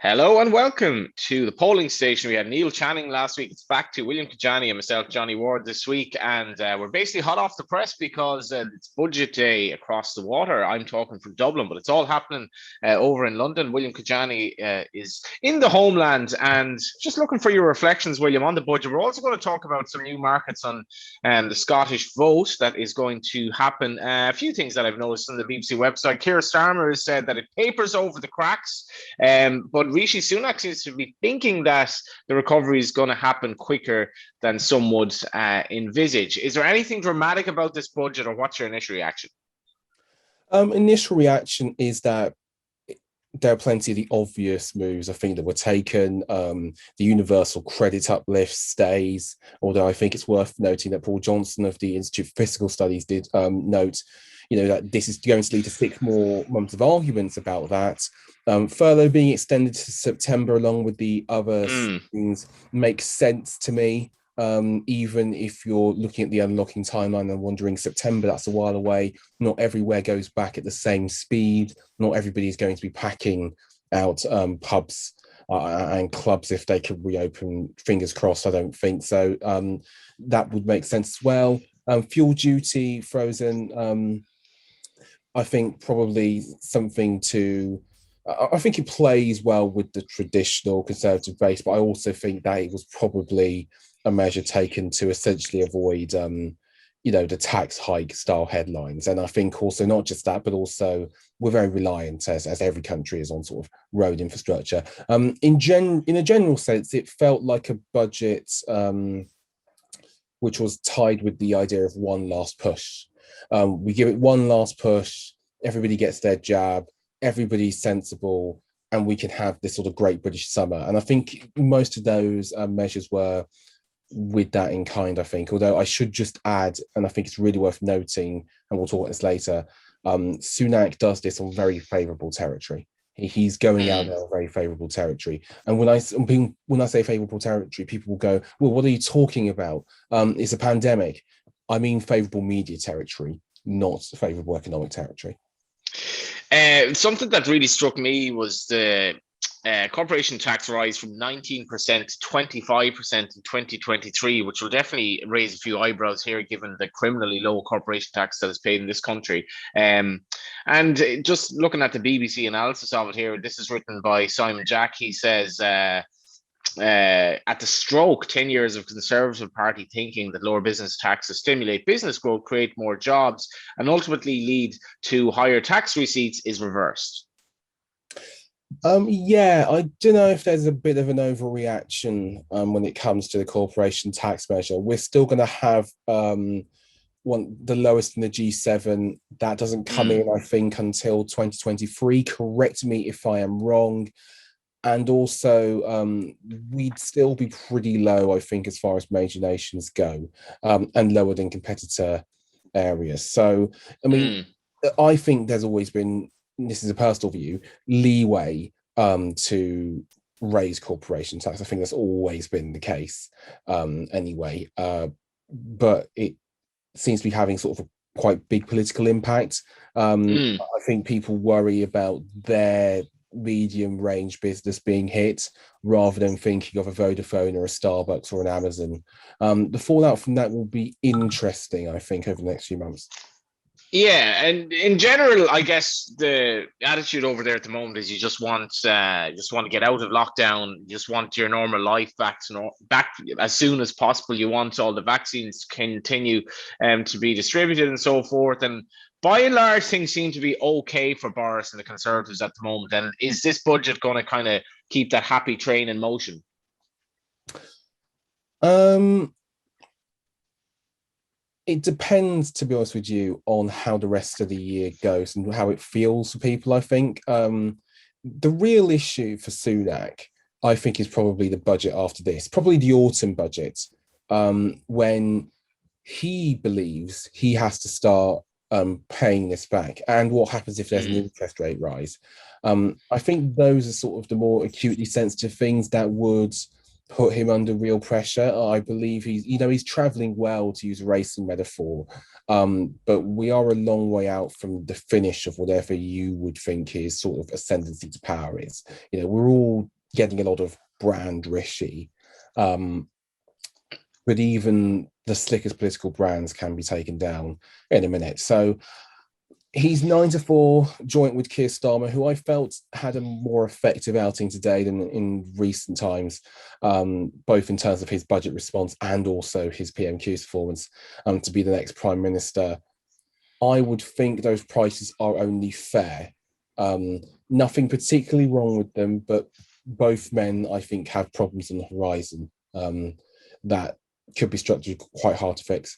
Hello and welcome to the polling station. We had Neil Channing last week. It's back to William Kedjanyi and myself, Johnny Ward, this week. And we're basically hot off the press because it's budget day across the water. I'm talking from Dublin, but it's all happening over in London. William Kedjanyi is in the homeland and just looking for your reflections, William, on the budget. We're also going to talk about some new markets on the Scottish vote that is going to happen. A few things that I've noticed on the BBC website. Keir Starmer has said that it papers over the cracks, but Rishi Sunak seems to be thinking that the recovery is going to happen quicker than some would envisage. Is there anything dramatic about this budget, or what's your initial reaction? Initial reaction is that there are plenty of the obvious moves, I think, that were taken. The universal credit uplift stays, although I think it's worth noting that Paul Johnson of the Institute for Fiscal Studies did note, that this is going to lead to 6 more months of arguments about that. Furlough being extended to September along with the other things makes sense to me. Even if you're looking at the unlocking timeline and wondering September, that's a while away. Not everywhere goes back at the same speed. Not everybody is going to be packing out pubs and clubs if they could reopen. Fingers crossed, I don't think so. That would make sense as well. Fuel duty frozen. I think probably something to... I think it plays well with the traditional Conservative base, but I also think that it was probably a measure taken to essentially avoid, the tax hike style headlines. And I think also not just that, but also we're very reliant, as every country is, on sort of road infrastructure. In a general sense, it felt like a budget which was tied with the idea of one last push. We give it one last push, everybody gets their jab, everybody's sensible, and we can have this sort of great British summer. And I think most of those measures were with that in kind, I think. Although I should just add, and I think it's really worth noting, and we'll talk about this later, Sunak does this on very favourable territory. He's going out there on very favourable territory. And when I say favourable territory, people will go, well, what are you talking about? It's a pandemic. I mean favourable media territory, not favourable economic territory. Something that really struck me was the corporation tax rise from 19% to 25% in 2023, which will definitely raise a few eyebrows here, given the criminally low corporation tax that is paid in this country. And just looking at the BBC analysis of it here, this is written by Simon Jack. He says, at the stroke, 10 years of Conservative Party thinking that lower business taxes stimulate business growth, create more jobs, and ultimately lead to higher tax receipts is reversed. I don't know if there's a bit of an overreaction when it comes to the corporation tax measure. We're still going to have the lowest in the G7. That doesn't come in, I think, until 2023. Correct me if I am wrong. And also, we'd still be pretty low, I think, as far as major nations go, and lower than competitor areas. So, I mean, I think there's always been, this is a personal view, leeway to raise corporation tax. I think that's always been the case anyway. But it seems to be having sort of a quite big political impact. I think people worry about their medium range business being hit rather than thinking of a Vodafone or a Starbucks or an Amazon. The fallout from that will be interesting, I think, over the next few months. Yeah, and in general, I guess the attitude over there at the moment is you just want to get out of lockdown. You just want your normal life back as soon as possible. You want all the vaccines to continue to be distributed and so forth. And by and large, things seem to be okay for Boris and the Conservatives at the moment. And is this budget going to kind of keep that happy train in motion? It depends, to be honest with you, on how the rest of the year goes and how it feels for people, I think. The real issue for Sunak, I think, is probably the budget after this, probably the autumn budget, when he believes he has to start paying this back, and what happens if there's an interest rate rise. I think those are sort of the more acutely sensitive things that would put him under real pressure. I believe he's traveling well, to use a racing metaphor. But we are a long way out from the finish of whatever you would think his sort of ascendancy to power is. We're all getting a lot of brand Rishi. But even the slickest political brands can be taken down in a minute. So he's 9-4 joint with Keir Starmer, who I felt had a more effective outing today than in recent times, both in terms of his budget response and also his PMQ's performance to be the next Prime Minister. I would think those prices are only fair. Nothing particularly wrong with them, but both men, I think, have problems on the horizon that could be structurally quite hard to fix.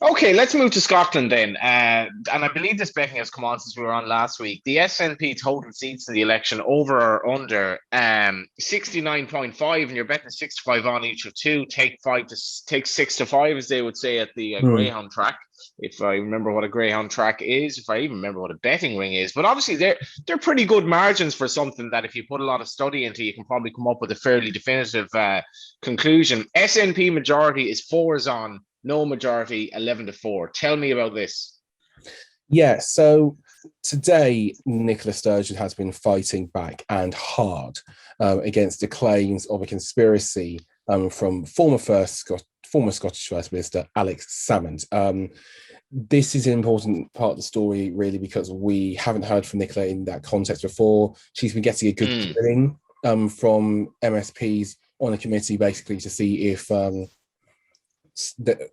Okay, let's move to Scotland then. And I believe this betting has come on since we were on last week. The SNP total seats in the election, over or under 69.5, and you're betting 65 on each of two. Take 6 to 5, as they would say at the Greyhound track. If I remember what a Greyhound track is, if I even remember what a betting ring is. But obviously they're pretty good margins for something that if you put a lot of study into, you can probably come up with a fairly definitive conclusion. SNP majority is 4s on, no majority 11-4. Tell me about this. Yeah, so today Nicola Sturgeon has been fighting back and hard against the claims of a conspiracy from former Scottish First Minister Alex Salmond. This is an important part of the story, really, because we haven't heard from Nicola in that context before. She's been getting a good feeling from MSPs on a committee, basically, to see if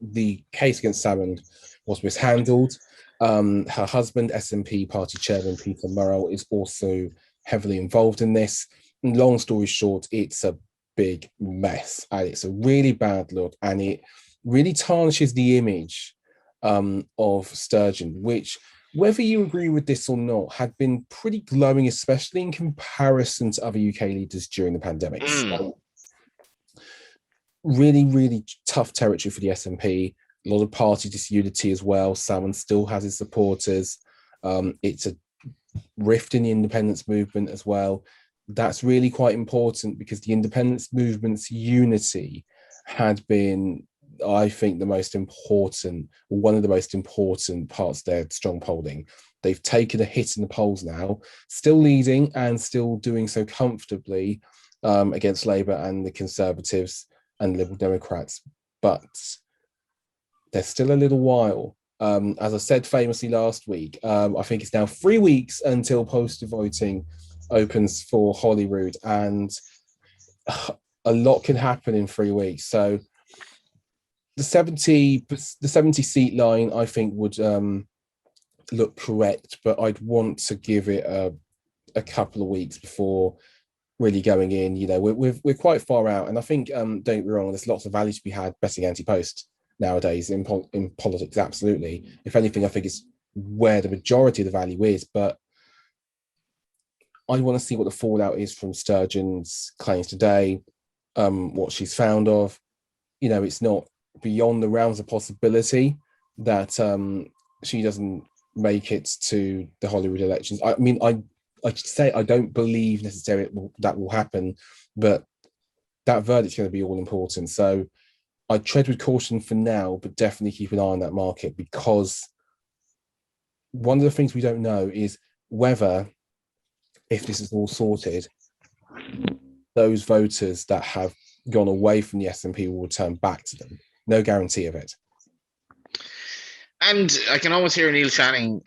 the case against Salmond was mishandled. Her husband, SNP party chairman Peter Murrell, is also heavily involved in this. And long story short, it's a big mess, and it's a really bad look, and it really tarnishes the image of Sturgeon, which, whether you agree with this or not, had been pretty glowing, especially in comparison to other UK leaders during the pandemic. So, really, really tough territory for the SNP. A lot of party disunity as well. Salmond still has his supporters. It's a rift in the independence movement as well. That's really quite important because the independence movement's unity had been, I think, one of the most important parts of their strong polling. They've taken a hit in the polls now, still leading and still doing so comfortably against Labour and the Conservatives and Liberal Democrats, but there's still a little while. As I said famously last week, I think it's now 3 weeks until postal voting opens for Holyrood, and a lot can happen in 3 weeks. So the 70 seat line, I think, would look correct, but I'd want to give it a couple of weeks before really going in. We're quite far out, and I think don't get me wrong, there's lots of value to be had betting anti-post nowadays in politics. Absolutely. If anything, I think it's where the majority of the value is, but I want to see what the fallout is from Sturgeon's claims today, what she's found of. It's not beyond the realms of possibility that she doesn't make it to the Holyrood elections. I mean, I should say I don't believe necessarily that will happen, but that verdict's going to be all important. So I tread with caution for now, but definitely keep an eye on that market, because one of the things we don't know is whether, if this is all sorted, those voters that have gone away from the SNP will return back to them. No guarantee of it. And I can almost hear Neil Channing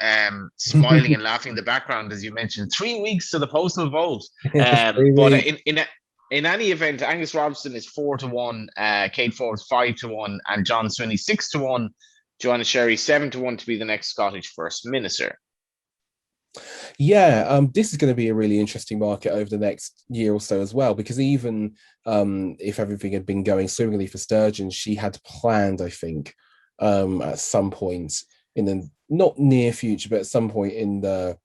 smiling and laughing in the background as you mentioned 3 weeks to the postal vote. But in any event, Angus Robertson is 4-1, Kate Ford 5-1, and John Swinney 6-1. Joanna Sherry 7-1 to be the next Scottish First Minister. Yeah, this is going to be a really interesting market over the next year or so as well, because even if everything had been going swimmingly for Sturgeon, she had planned, I think, at some point in the not near future, but at some point in the,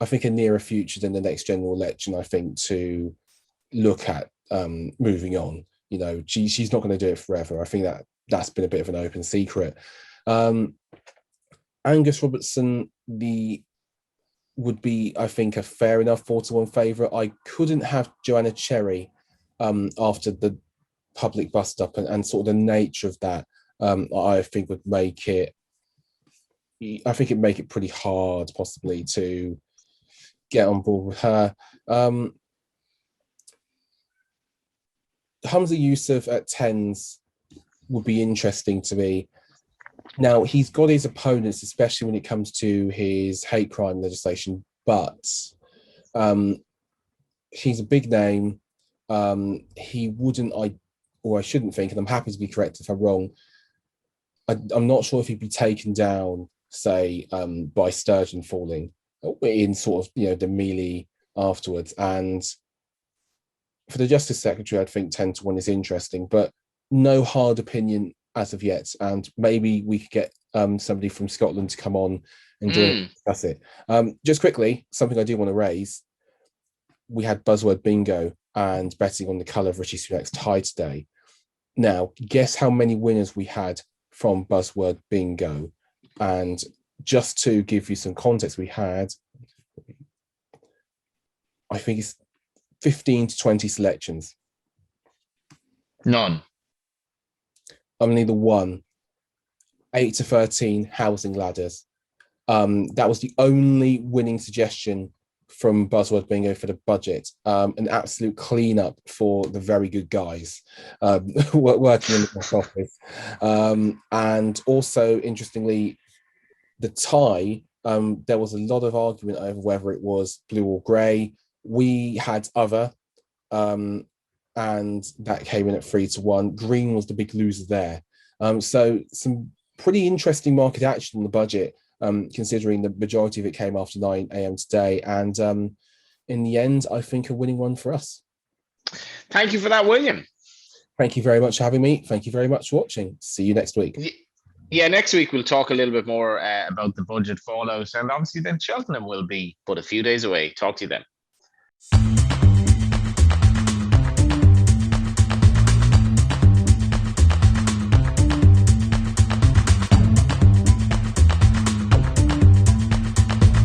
I think, a nearer future than the next general election, I think, to look at moving on. She's not going to do it forever. I think that's been a bit of an open secret. Angus Robertson would be, I think, a fair enough 4-1 favourite. I couldn't have Joanna Cherry after the public bust up and sort of the nature of that, I think would make it. I think it'd make it pretty hard, possibly, to get on board with her. Hamza Yusuf at tens would be interesting to me. Now, he's got his opponents, especially when it comes to his hate crime legislation, but he's a big name. He wouldn't, I shouldn't think, and I'm happy to be correct if I'm wrong, I'm not sure if he'd be taken down, say, by Sturgeon falling in sort of, the melee afterwards. And for the Justice Secretary, I'd think 10-1 is interesting, but no hard opinion as of yet. And maybe we could get somebody from Scotland to come on and join and discuss it. Just quickly, something I do want to raise. We had buzzword bingo and betting on the colour of Rishi Sunak's tie today. Now, guess how many winners we had from buzzword bingo? And just to give you some context, we had, I think it's 15 to 20 selections. None. Only the one. 8 to 13 housing ladders. That was the only winning suggestion from buzzword bingo for the budget. An absolute cleanup for the very good guys working in the back office. And also, interestingly, the tie, there was a lot of argument over whether it was blue or grey. We had other, and that came in at 3-1. Green was the big loser there. So some pretty interesting market action on the budget, considering the majority of it came after 9 a.m. today. And in the end, I think a winning one for us. Thank you for that, William. Thank you very much for having me. Thank you very much for watching. See you next week. Yeah, next week we'll talk a little bit more about the budget fallout, and obviously then Cheltenham will be but a few days away. Talk to you then.